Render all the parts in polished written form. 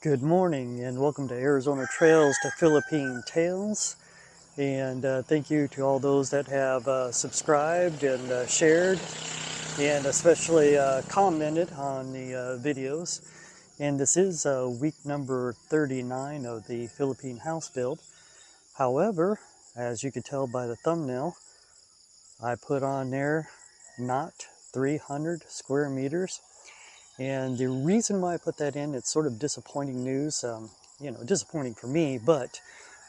Good morning and welcome to Arizona Trails to Philippine Tales. And thank you to all those that have subscribed and shared and especially commented on the videos. And this is week number 39 of the Philippine house build. However, as you can tell by the thumbnail, I put on there not 300 square meters. And the reason why I put that in, it's sort of disappointing news, disappointing for me, but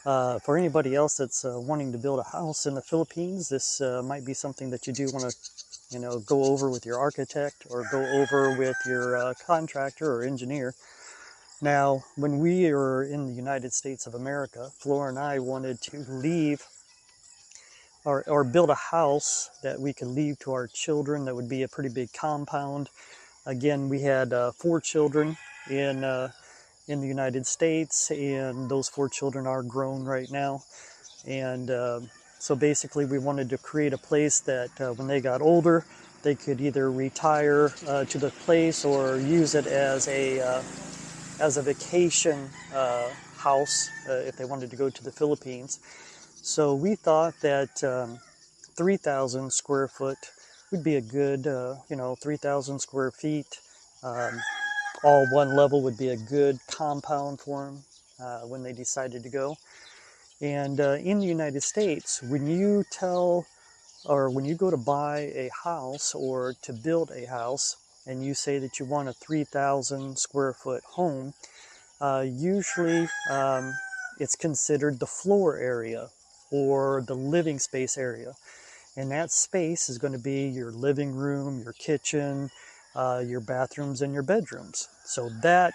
for anybody else that's wanting to build a house in the Philippines, this might be something that you do want to, go over with your architect or go over with your contractor or engineer. Now, when we were in the United States of America, Flora and I wanted to leave or build a house that we could leave to our children that would be a pretty big compound. Again, we had 4 children in the United States, and those 4 children are grown right now. And so basically we wanted to create a place that when they got older, they could either retire to the place or use it as a vacation house if they wanted to go to the Philippines. So we thought that 3,000 square foot would be a good, 3,000 square feet. All one level would be a good compound for them when they decided to go. And in the United States, when you go to buy a house or to build a house, and you say that you want a 3,000 square foot home, usually it's considered the floor area or the living space area. And that space is going to be your living room, your kitchen, your bathrooms, and your bedrooms. So that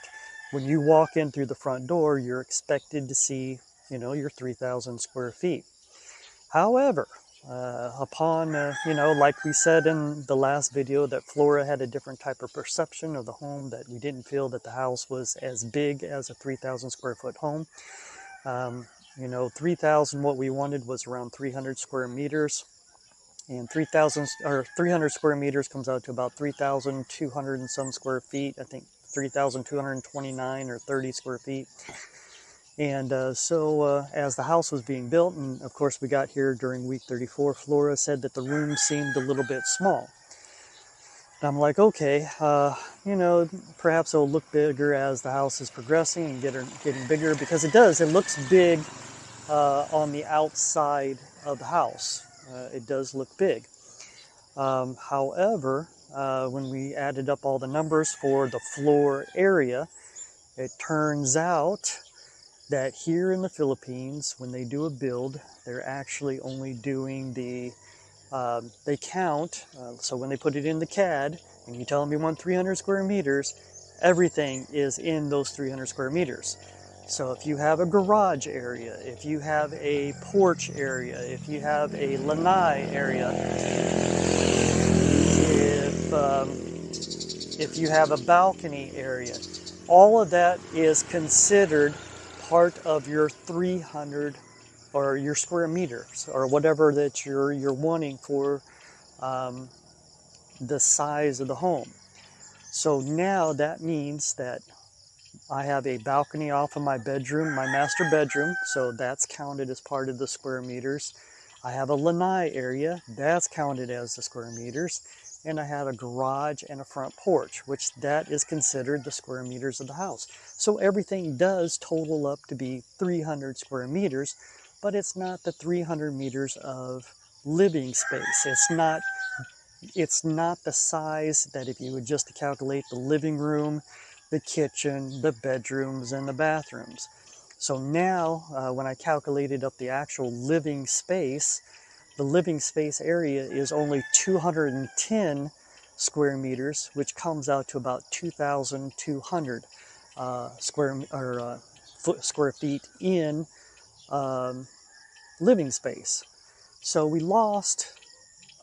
when you walk in through the front door, you're expected to see, your 3,000 square feet. However, like we said in the last video, that Flora had a different type of perception of the home, that we didn't feel that the house was as big as a 3,000 square foot home. 3,000, what we wanted was around 300 square meters. And 300 square meters comes out to about 3,200 and some square feet. I think 3,229 or 30 square feet. And so as the house was being built, and of course we got here during week 34, Flora said that the room seemed a little bit small. And I'm like, okay, perhaps it'll look bigger as the house is progressing and getting bigger, because it does. It looks big on the outside of the house. It does look big. However, when we added up all the numbers for the floor area, it turns out that here in the Philippines, when they do a build, they're actually only doing they count, so when they put it in the CAD, and you tell them you want 300 square meters, everything is in those 300 square meters. So if you have a garage area, if you have a porch area, if you have a lanai area, if you have a balcony area, all of that is considered part of your 300 or your square meters or whatever that you're wanting for the size of the home. So now that means that I have a balcony off of my bedroom, my master bedroom, so that's counted as part of the square meters. I have a lanai area, that's counted as the square meters. And I have a garage and a front porch, which that is considered the square meters of the house. So everything does total up to be 300 square meters, but it's not the 300 meters of living space. It's not the size that if you would just calculate the living room, the kitchen, the bedrooms, and the bathrooms. So now, when I calculated up the actual living space, the living space area is only 210 square meters, which comes out to about 2,200 square feet in living space. So we lost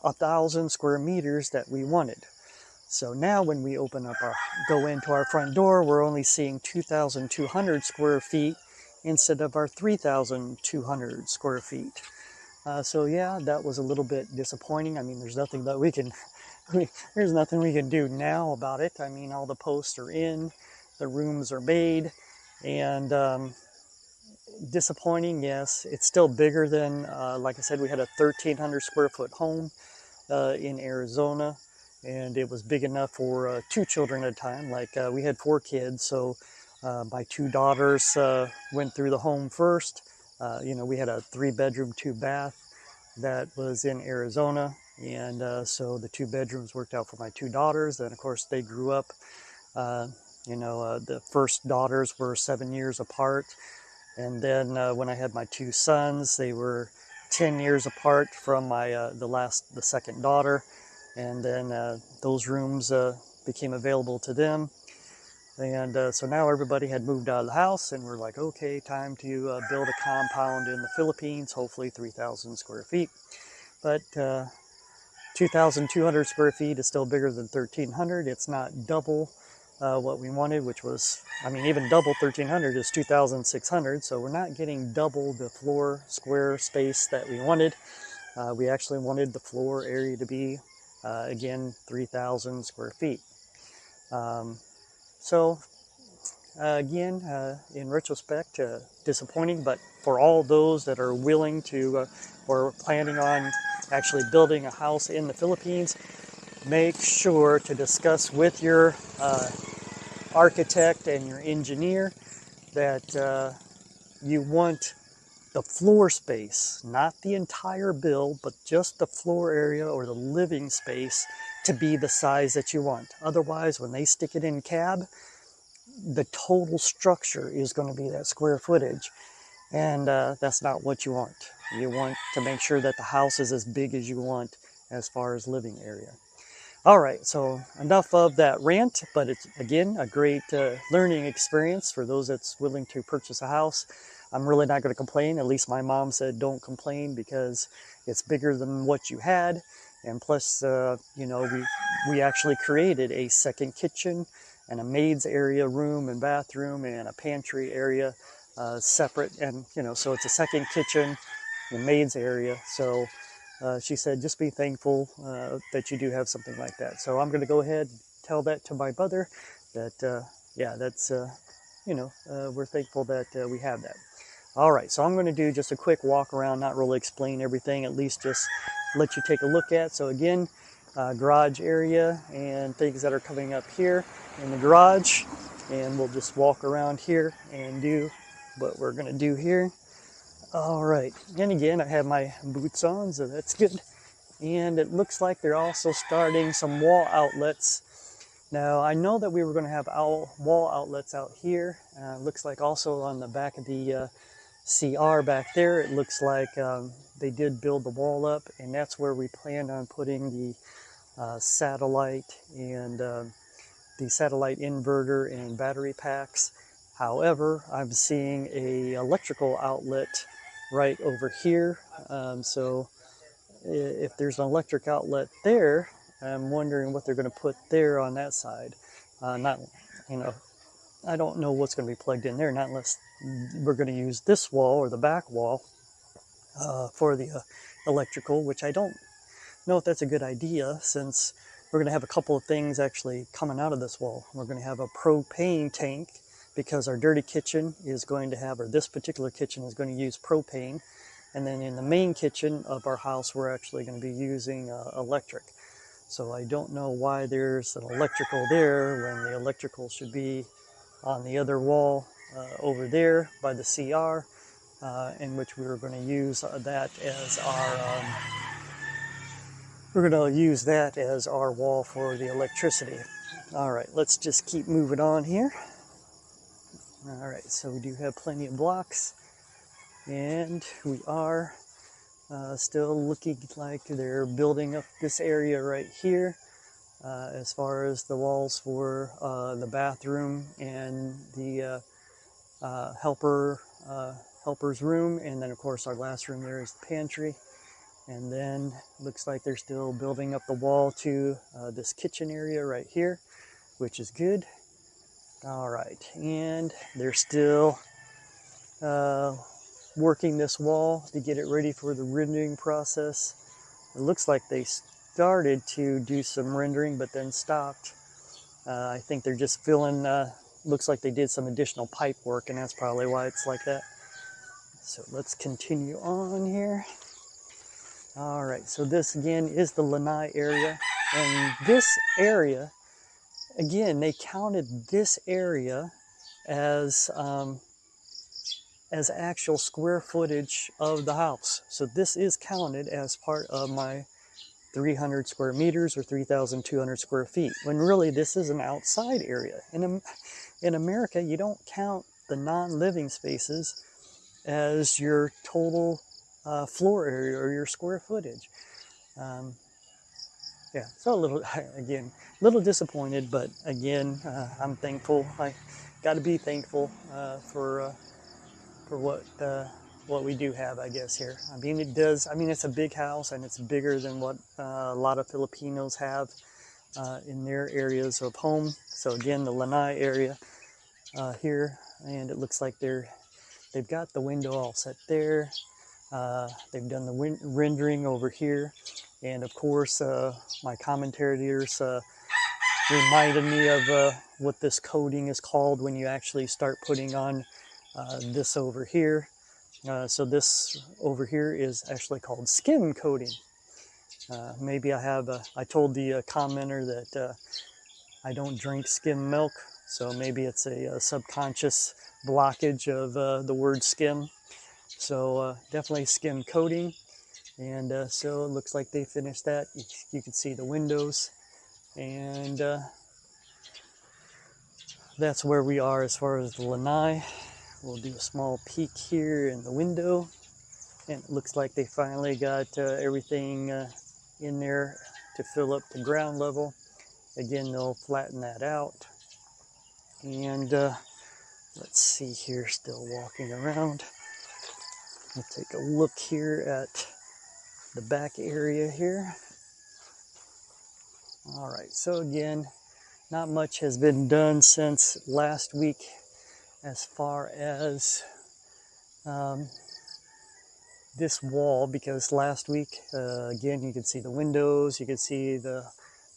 1,000 square meters that we wanted. So now when we go into our front door, we're only seeing 2,200 square feet instead of our 3,200 square feet. So yeah, that was a little bit disappointing. I mean, there's nothing that there's nothing we can do now about it. I mean, all the posts are in, the rooms are made, And disappointing, yes. It's still bigger than, like I said, we had a 1,300 square foot home in Arizona, and it was big enough for 2 children at a time. Like we had 4 kids, so my 2 daughters went through the home first. You know, we had a 3-bedroom, 2-bath that was in Arizona, and so the 2 bedrooms worked out for my 2 daughters. Then, of course, they grew up. Uh, the first daughters were 7 years apart, and then when I had my 2 sons, they were 10 years apart from my the second daughter, and then those rooms became available to them. And so now everybody had moved out of the house, and we're like, okay, time to build a compound in the Philippines, hopefully 3,000 square feet. But 2,200 square feet is still bigger than 1,300. It's not double what we wanted, which was, I mean, even double 1,300 is 2,600. So we're not getting double the floor square space that we wanted. We actually wanted the floor area to be, again, 3,000 square feet. So again, in retrospect, disappointing, but for all those that are willing to or planning on actually building a house in the Philippines, make sure to discuss with your architect and your engineer that you want the floor space, not the entire build, but just the floor area or the living space to be the size that you want. Otherwise, when they stick it in cab, the total structure is going to be that square footage, and that's not what you want. You want to make sure that the house is as big as you want as far as living area. All right, so enough of that rant, but it's, again, a great learning experience for those that's willing to purchase a house. I'm really not going to complain. At least my mom said don't complain because it's bigger than what you had. And plus, we actually created a second kitchen and a maid's area, room and bathroom, and a pantry area separate. And, so it's a second kitchen and maid's area. So she said, just be thankful that you do have something like that. So I'm going to go ahead and tell that to my mother that, we're thankful that we have that. All right, so I'm going to do just a quick walk around, not really explain everything, at least just let you take a look at. So again, garage area and things that are coming up here in the garage. And we'll just walk around here and do what we're going to do here. All right, and again, I have my boots on, so that's good. And it looks like they're also starting some wall outlets. Now, I know that we were going to have wall outlets out here. Looks like also on the back of the CR back there, it looks like they did build the wall up, and that's where we planned on putting the satellite and the satellite inverter and battery packs. However, I'm seeing a electrical outlet right over here. So if there's an electric outlet there, I'm wondering what they're going to put there on that side. I don't know what's going to be plugged in there, not unless we're going to use this wall or the back wall for the electrical, which I don't know if that's a good idea, since we're going to have a couple of things actually coming out of this wall. We're going to have a propane tank, because our dirty kitchen is going to have, or this particular kitchen is going to use propane. And then in the main kitchen of our house, we're actually going to be using electric. So I don't know why there's an electrical there when the electrical should be on the other wall over there by the CR, in which we were going to use that as our wall for the electricity. All right, let's just keep moving on here. All right, so we do have plenty of blocks, and we are still looking like they're building up this area right here as far as the walls for the bathroom and the helper's room, and then of course our last room there is the pantry. And then looks like they're still building up the wall to this kitchen area right here, which is good. All right, and they're still working this wall to get it ready for the rendering process. It looks like they started to do some rendering, but then stopped. I think they're just filling looks like they did some additional pipe work, and that's probably why it's like that. So let's continue on here. All right, so this again is the Leyte area, and this area, again, they counted this area as actual square footage of the house. So this is counted as part of my 300 square meters or 3,200 square feet, when really this is an outside area. In America, you don't count the non-living spaces as your total floor area or your square footage. Yeah, so a little, again, a little disappointed, but again, I'm thankful. I got to be thankful for what we do have, I guess, here. I mean, it's a big house, and it's bigger than what a lot of Filipinos have in their areas of home. So again, the Leyte area here, and it looks like they've got the window all set there. They've done the rendering over here, and of course my commentators reminded me of what this coating is called when you actually start putting on this over here. So this over here is actually called skim coating. Maybe I told the commenter that I don't drink skim milk, so maybe it's a subconscious blockage of the word skim. So definitely skim coating, and so it looks like they finished that. You can see the windows, and that's where we are as far as the Leyte. We'll do a small peek here in the window, and it looks like they finally got everything in there to fill up to ground level. Again, they'll flatten that out, and let's see here, still walking around. We'll take a look here at the back area here. All right, so again, not much has been done since last week as far as this wall, because last week, again, you could see the windows, you could see the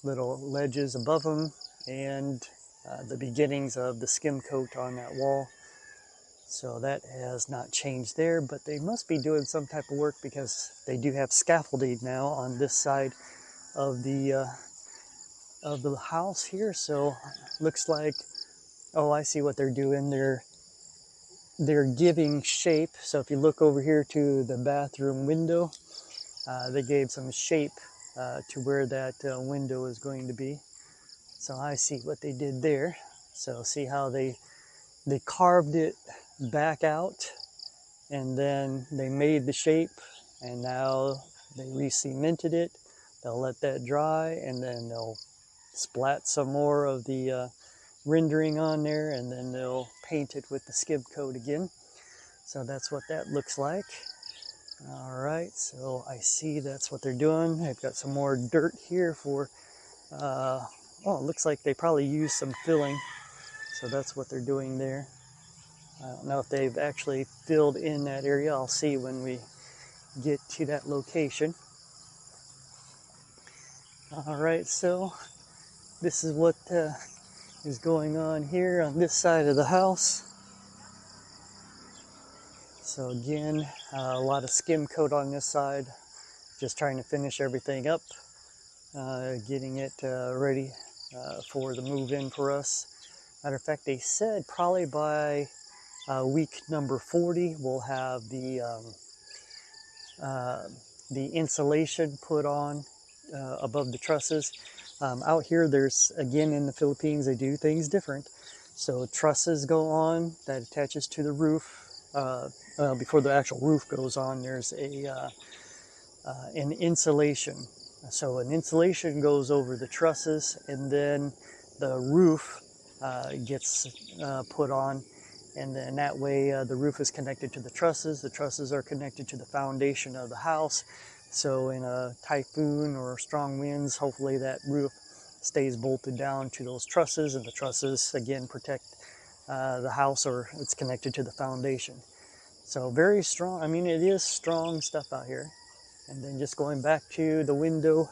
little ledges above them, and the beginnings of the skim coat on that wall. So that has not changed there, but they must be doing some type of work because they do have scaffolding now on this side of the house here. So looks like, oh, I see what they're doing. They're giving shape. So if you look over here to the bathroom window, they gave some shape to where that window is going to be. So I see what they did there. So see how they carved it back out, and then they made the shape, and now they re-cemented it. They'll let that dry, and then they'll splat some more of the rendering on there, and then they'll paint it with the skim coat again. So that's what that looks like. All right, so I see that's what they're doing. They've got some more dirt here for oh, it looks like they probably used some filling, so that's what they're doing there. I don't know if they've actually filled in that area. I'll see when we get to that location. All right, so this is what is going on here on this side of the house. So again, a lot of skim coat on this side, just trying to finish everything up, getting it ready for the move-in for us. Matter of fact, they said probably by week number 40, we'll have the insulation put on above the trusses. Out here, there's, again, in the Philippines, they do things different. So trusses go on that attaches to the roof. Before the actual roof goes on, there's an insulation. So an insulation goes over the trusses, and then the roof gets put on, and then that way the roof is connected to the trusses are connected to the foundation of the house. So in a typhoon or strong winds, hopefully that roof stays bolted down to those trusses, and the trusses again protect the house, or it's connected to the foundation. So very strong. I mean, it is strong stuff out here. And then just going back to the window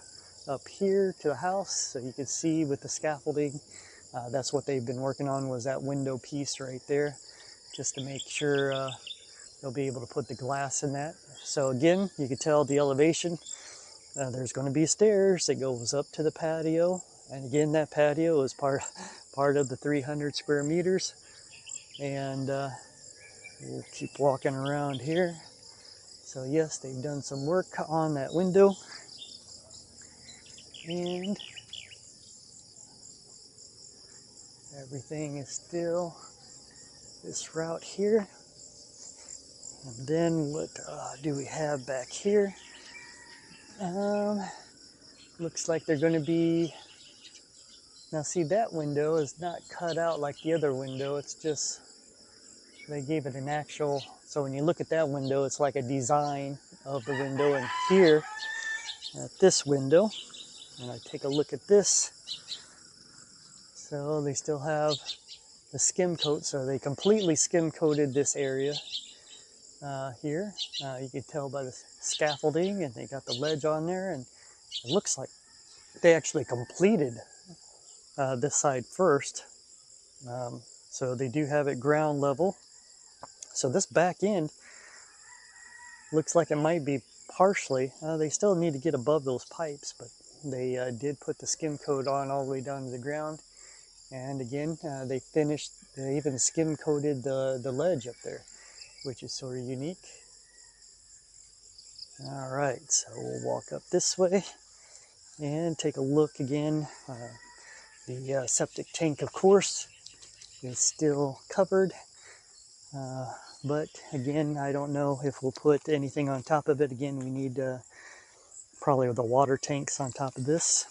up here to the house, so you can see with the scaffolding, That's what they've been working on, was that window piece right there, just to make sure they'll be able to put the glass in that. So again, you can tell the elevation. There's going to be stairs that goes up to the patio, and again, that patio is part of the 300 square meters. And we'll keep walking around here. So yes, they've done some work on that window, and everything is still this route here. And then what do we have back here? Looks like they're going to be, now see, that window is not cut out like the other window. It's just, they gave it an actual, so when you look at that window, it's like a design of the window. And here at this window, and I take a look at this, so they still have the skim coat, so they completely skim coated this area here. You can tell by the scaffolding, and they got the ledge on there, and it looks like they actually completed this side first. So they do have it ground level. So this back end looks like it might be partially, they still need to get above those pipes, but they did put the skim coat on all the way down to the ground. And again, they even skim coated the ledge up there, which is sort of unique. All right, so we'll walk up this way and take a look again. The septic tank, of course, is still covered. But again, I don't know if we'll put anything on top of it. Again, we need probably the water tanks on top of this.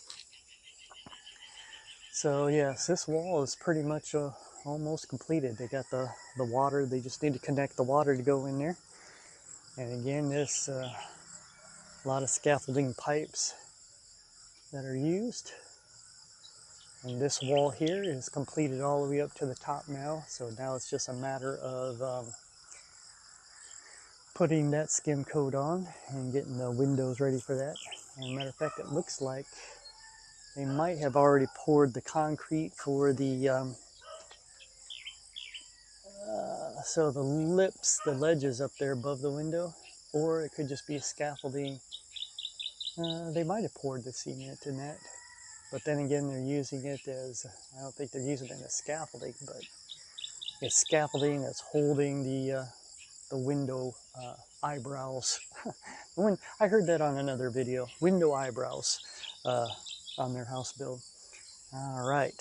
So yes, this wall is pretty much almost completed. They got the water. They just need to connect the water to go in there. And again, there's a lot of scaffolding pipes that are used. And this wall here is completed all the way up to the top now. So now it's just a matter of putting that skim coat on and getting the windows ready for that. And as a matter of fact, it looks like they might have already poured the concrete for the so the lips, the ledges up there above the window, or it could just be scaffolding. They might have poured the cement in that, but then again, they're using it as, I don't think they're using it as scaffolding, but it's scaffolding that's holding the window eyebrows. When I heard that on another video, window eyebrows on their house build. All right.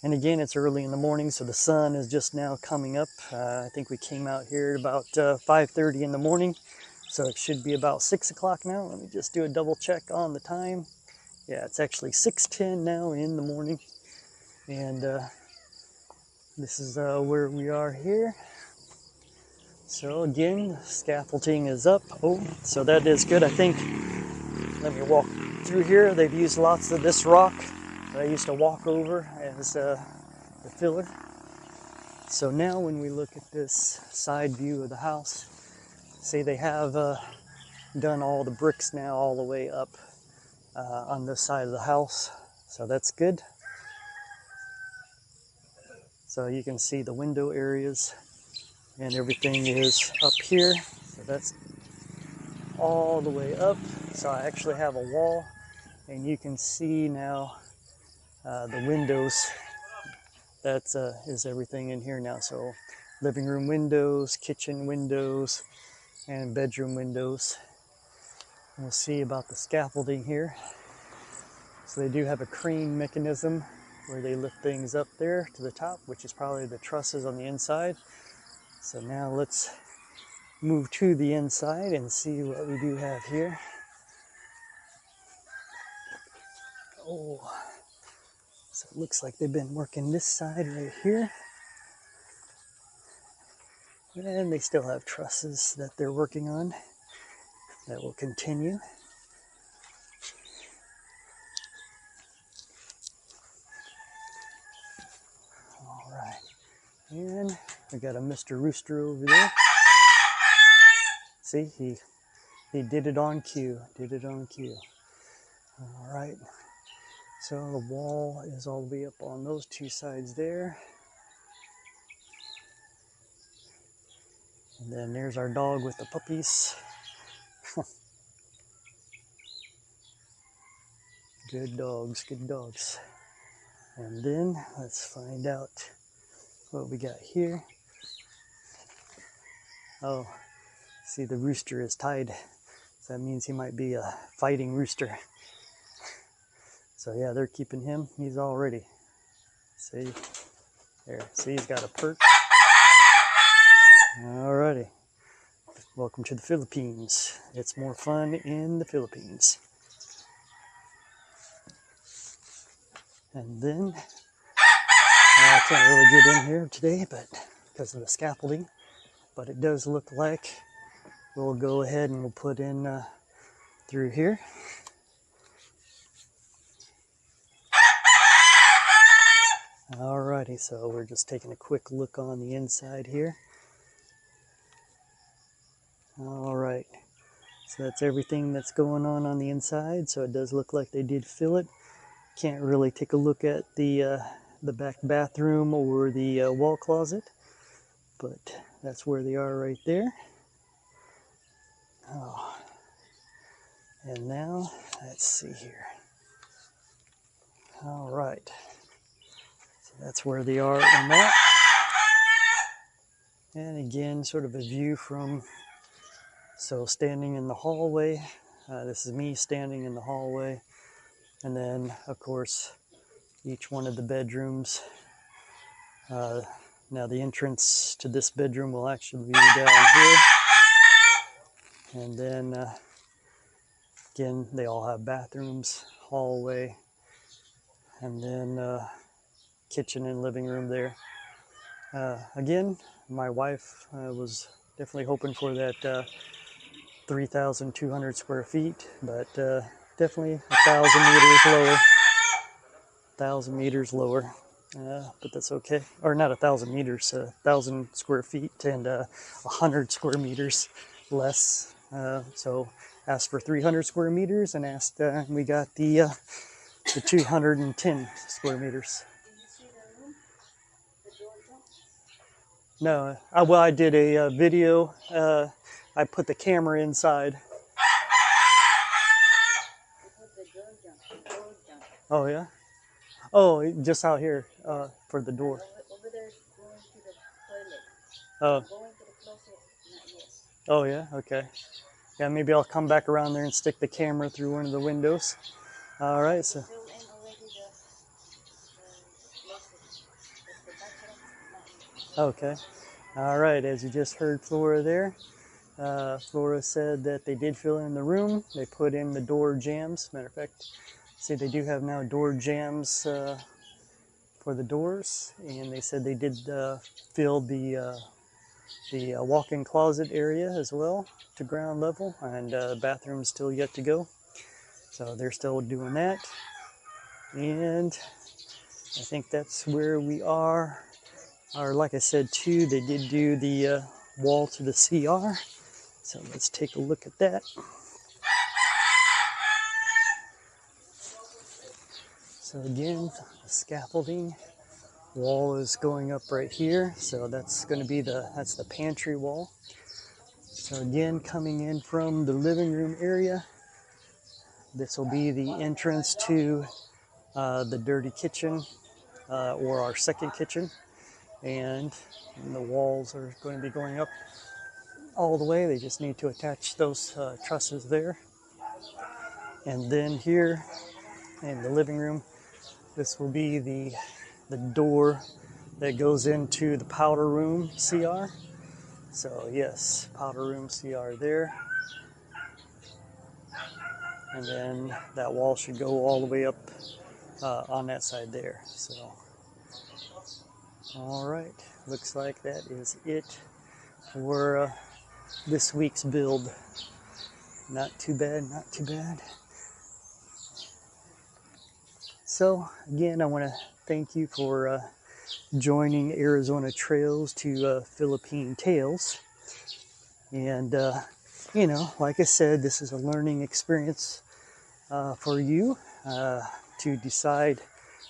And again, it's early in the morning, so the sun is just now coming up. I think we came out here at about 5:30 in the morning, so it should be about 6 o'clock now. Let me just do a double check on the time. Yeah, it's actually 6:10 now in the morning, and this is where we are here. So again, scaffolding is up. Oh, so that is good, I think. Let me walk through here. They've used lots of this rock that I used to walk over as the filler. So now when we look at this side view of the house, see they have done all the bricks now all the way up on this side of the house. So that's good. So you can see the window areas and everything is up here. So that's all the way up. So I actually have a wall, and you can see now the windows. That is everything in here now. So living room windows, kitchen windows, and bedroom windows. We'll see about the scaffolding here. So they do have a crane mechanism where they lift things up there to the top, which is probably the trusses on the inside. So now let's move to the inside and see what we do have here. Oh, so it looks like they've been working this side right here. And they still have trusses that they're working on that will continue. All right, and we got a Mr. Rooster over there. See, he did it on cue, All right, So the wall is all the way up on those two sides there. And then there's our dog with the puppies. Good dogs, good dogs. And then let's find out what we got here. Oh, see, the rooster is tied. So that means he might be a fighting rooster. So yeah, they're keeping him. He's all ready. See, there. See, he's got a perk. Alrighty. Welcome to the Philippines. It's more fun in the Philippines. And then, I can't really get in here today, but because of the scaffolding, but it does look like we'll go ahead and we'll put in through here. Alrighty, so we're just taking a quick look on the inside here. Alright, so that's everything that's going on the inside. So it does look like they did fill it. Can't really take a look at the back bathroom or the wall closet, but that's where they are right there. Oh. And now, let's see here. All right, so that's where they are in that. And again, sort of a view from, so standing in the hallway. This is me standing in the hallway. And then, of course, each one of the bedrooms. Now the entrance to this bedroom will actually be down here. And then, again, they all have bathrooms, hallway, and then kitchen and living room there. Again, my wife was definitely hoping for that 3,200 square feet, but definitely 1,000 meters lower. 1,000 meters lower, but that's okay. Or not 1,000 meters, 1,000 square feet and 100 square meters less. So asked for 300 square meters and asked, we got the 210 square meters. No, well, I did a video. I put the camera inside. Oh yeah. Oh, just out here for the door. Over there, going to the toilet. Oh. Going to the closet, not yet. Oh yeah. Okay. Yeah, maybe I'll come back around there and stick the camera through one of the windows. All right. So. Fill in already the closet. But the bathroom, not yet. Okay. All right. As you just heard Flora there, Flora said that they did fill in the room. They put in the door jambs. Matter of fact, see, they do have now door jambs for the doors, and they said they did fill the walk-in closet area as well to ground level, and bathroom's still yet to go. So they're still doing that, and I think that's where we are. Or like I said too, they did do the wall to the CR. So let's take a look at that. So again, the scaffolding wall is going up right here. So that's going to be that's the pantry wall. So again, coming in from the living room area, this will be the entrance to the dirty kitchen or our second kitchen. And the walls are going to be going up all the way. They just need to attach those trusses there. And then here in the living room, this will be the door that goes into the powder room CR. So yes, powder room CR there. And then that wall should go all the way up on that side there. So, all right, looks like that is it for this week's build. Not too bad, not too bad. So again, I want to thank you for joining Arizona Trails to Philippine Tales. And, you know, like I said, this is a learning experience for you. to decide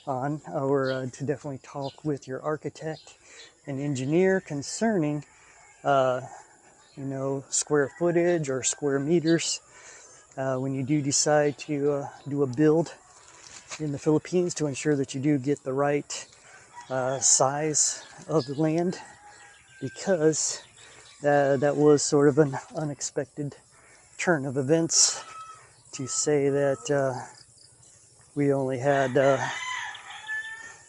on, or to definitely talk with your architect and engineer concerning, square footage or square meters when you do decide to do a build in the Philippines, to ensure that you do get the right size of the land, because that was sort of an unexpected turn of events to say that we only had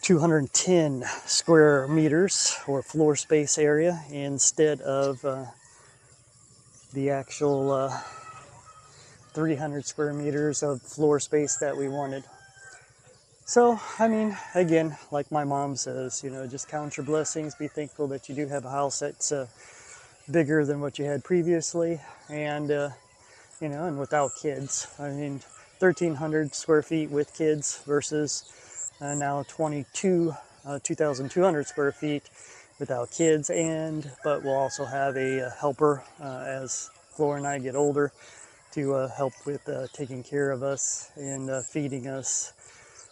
210 square meters or floor space area instead of the actual 300 square meters of floor space that we wanted. So, I mean, again, like my mom says, just count your blessings, be thankful that you do have a house that's bigger than what you had previously, and and without kids. I mean, 1,300 square feet with kids versus now 2,200 square feet without kids, but we'll also have a helper as Flora and I get older to help with taking care of us and feeding us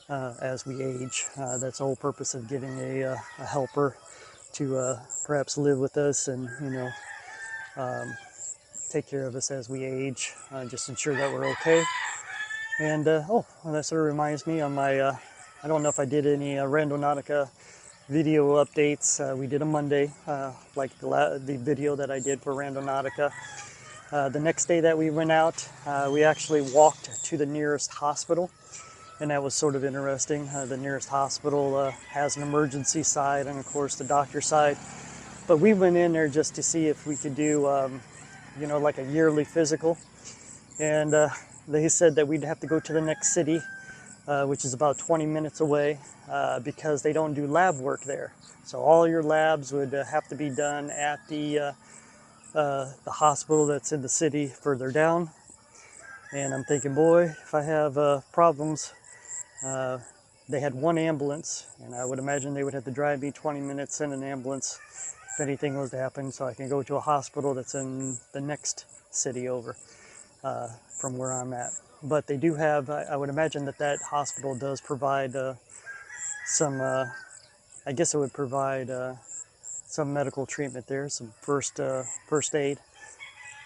as we age. That's the whole purpose of getting a helper, to perhaps live with us and take care of us as we age, just ensure that we're okay. And that sort of reminds me on my I don't know if I did any Randonautica video updates. We did a Monday, like the video that I did for Randonautica. The next day that we went out, we actually walked to the nearest hospital, and that was sort of interesting. The nearest hospital has an emergency side and, of course, the doctor side. But we went in there just to see if we could do, like a yearly physical. And they said that we'd have to go to the next city, which is about 20 minutes away, because they don't do lab work there. So all your labs would have to be done at the hospital that's in the city further down. And I'm thinking, boy, if I have problems, they had one ambulance, and I would imagine they would have to drive me 20 minutes in an ambulance if anything was to happen, so I can go to a hospital that's in the next city over from where I'm at. But they do have, I would imagine that hospital does provide some, I guess it would provide some medical treatment there, some first aid.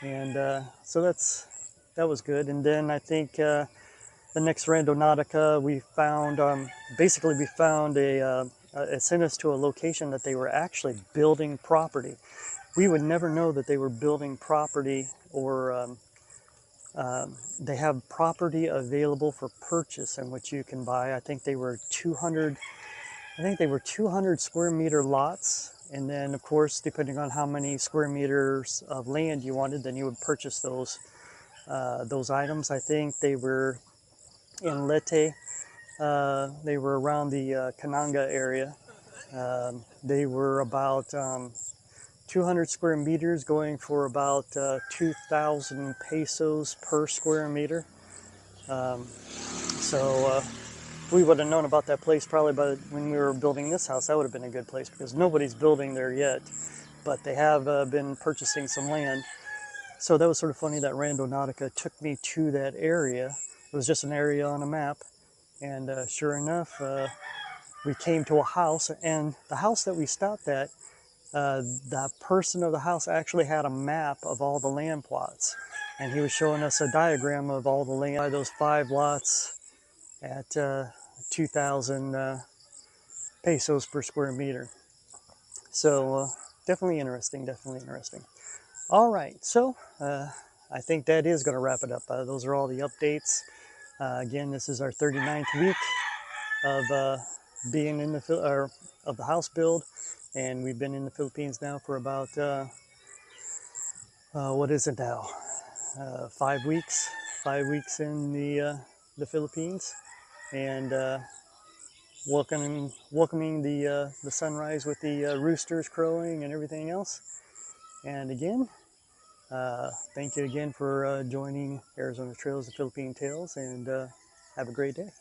And so that was good. And then I think the next Randonautica, we found, it sent us to a location that they were actually building property. We would never know that they were building property, or they have property available for purchase and which you can buy. I think they were 200 square meter lots. And then, of course, depending on how many square meters of land you wanted, then you would purchase those items. I think they were in Leyte. They were around the Kananga area. They were about 200 square meters, going for about 2,000 pesos per square meter. So we would have known about that place probably when we were building this house. That would have been a good place, because nobody's building there yet, but they have been purchasing some land. So that was sort of funny that Randonautica took me to that area. It was just an area on a map, and sure enough, we came to a house, and the house that we stopped at, the person of the house actually had a map of all the land plots, and he was showing us a diagram of all the land by those 5 lots at 2,000 pesos per square meter. So definitely interesting. All right, so I think that is going to wrap it up. Those are all the updates. Again, this is our 39th week of being in of the house build, and we've been in the Philippines now for about what is it now? 5 weeks. 5 weeks in the Philippines, and welcoming the sunrise with the roosters crowing and everything else. And again, thank you again for joining Arizona Trails and Philippine Tales, and have a great day.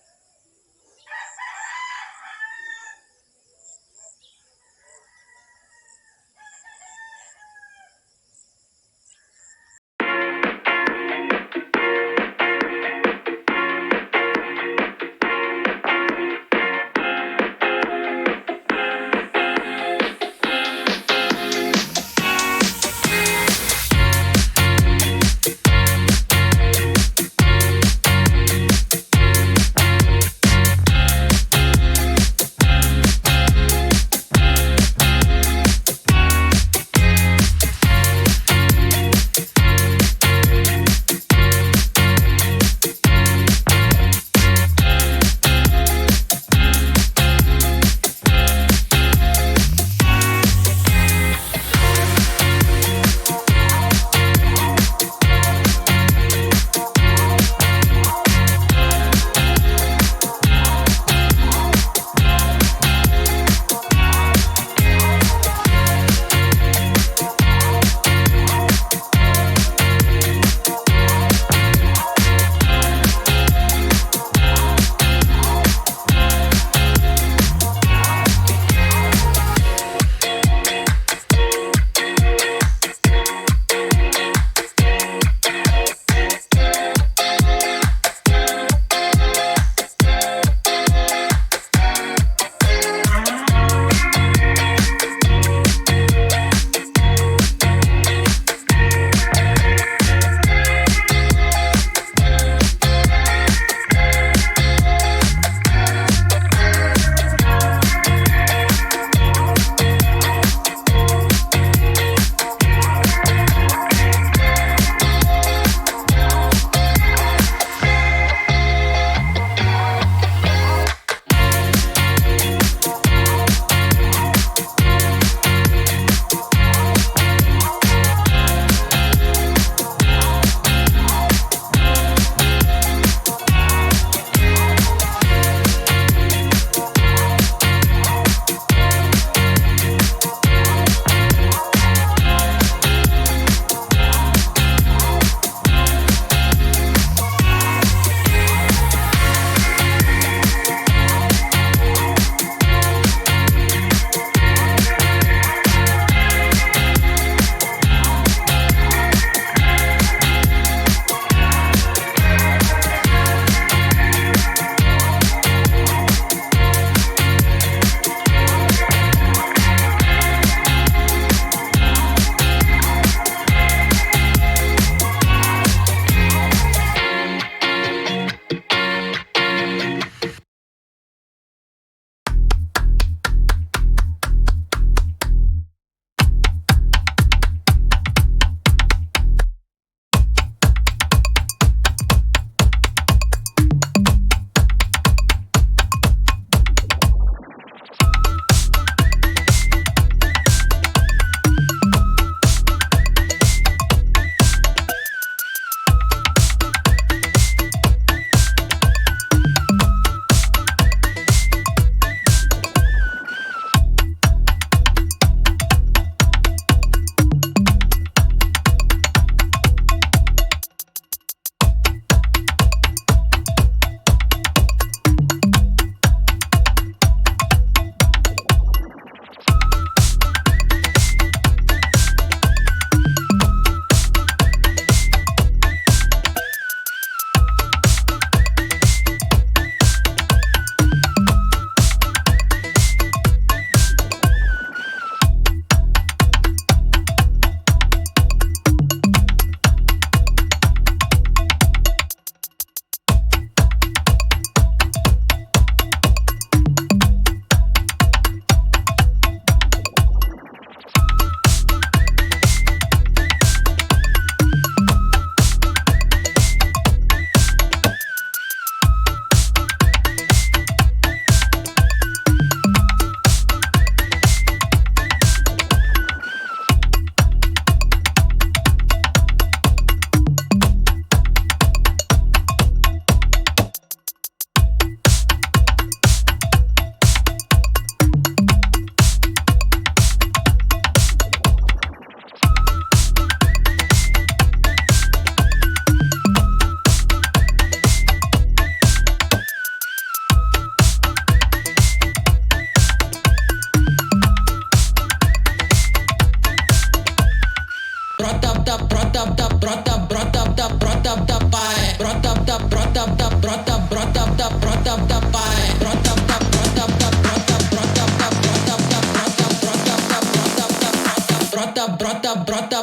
brota